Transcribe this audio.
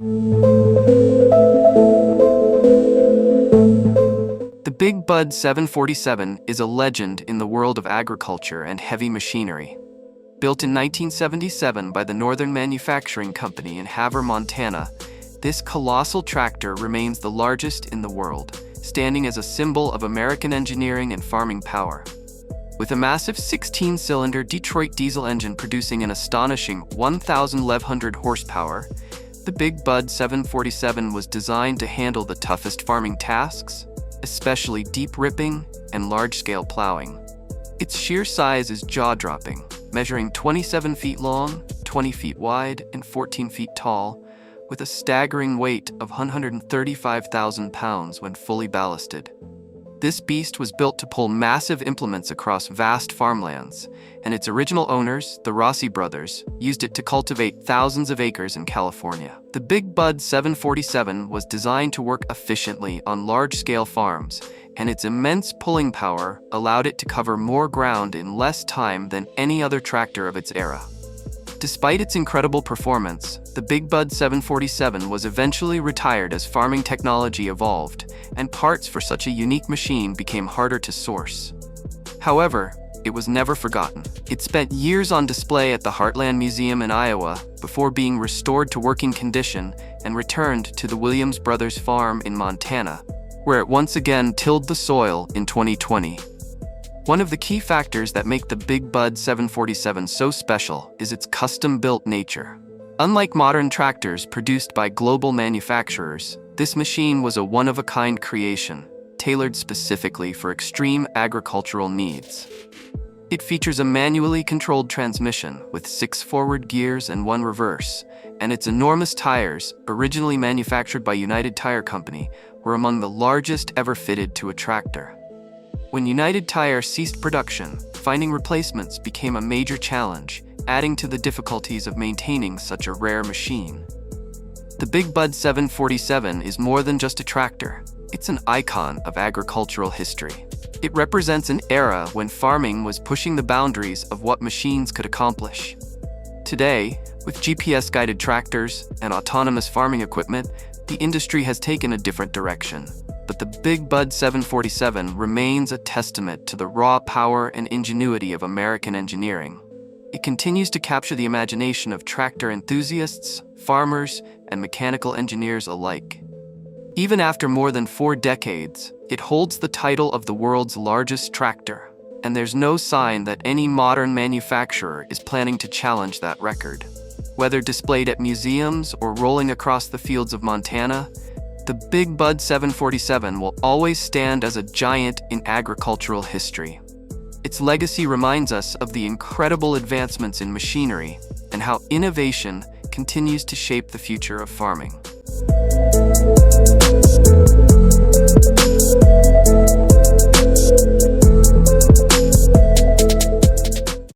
The Big Bud 747 is a legend in the world of agriculture and heavy machinery. Built in 1977 by the Northern Manufacturing Company in Havre, Montana, this colossal tractor remains the largest in the world, standing as a symbol of American engineering and farming power. With a massive 16-cylinder Detroit diesel engine producing an astonishing 1,100 horsepower, the Big Bud 747 was designed to handle the toughest farming tasks, especially deep ripping and large-scale plowing. Its sheer size is jaw-dropping, measuring 27 feet long, 20 feet wide, and 14 feet tall, with a staggering weight of 135,000 pounds when fully ballasted. This beast was built to pull massive implements across vast farmlands, and its original owners, the Rossi brothers, used it to cultivate thousands of acres in California. The Big Bud 747 was designed to work efficiently on large-scale farms, and its immense pulling power allowed it to cover more ground in less time than any other tractor of its era. Despite its incredible performance, the Big Bud 747 was eventually retired as farming technology evolved, and parts for such a unique machine became harder to source. However, it was never forgotten. It spent years on display at the Heartland Museum in Iowa before being restored to working condition and returned to the Williams Brothers farm in Montana, where it once again tilled the soil in 2020. One of the key factors that make the Big Bud 747 so special is its custom-built nature. Unlike modern tractors produced by global manufacturers, this machine was a one-of-a-kind creation, tailored specifically for extreme agricultural needs. It features a manually controlled transmission with 6 forward gears and 1 reverse, and its enormous tires, originally manufactured by United Tire Company, were among the largest ever fitted to a tractor. When United Tire ceased production, finding replacements became a major challenge, adding to the difficulties of maintaining such a rare machine. The Big Bud 747 is more than just a tractor. It's an icon of agricultural history. It represents an era when farming was pushing the boundaries of what machines could accomplish. Today, with GPS-guided tractors and autonomous farming equipment, the industry has taken a different direction. But the Big Bud 747 remains a testament to the raw power and ingenuity of American engineering. It continues to capture the imagination of tractor enthusiasts, farmers, and mechanical engineers alike. Even after more than 4 decades, it holds the title of the world's largest tractor, and there's no sign that any modern manufacturer is planning to challenge that record. Whether displayed at museums or rolling across the fields of Montana, the Big Bud 747 will always stand as a giant in agricultural history. Its legacy reminds us of the incredible advancements in machinery and how innovation continues to shape the future of farming.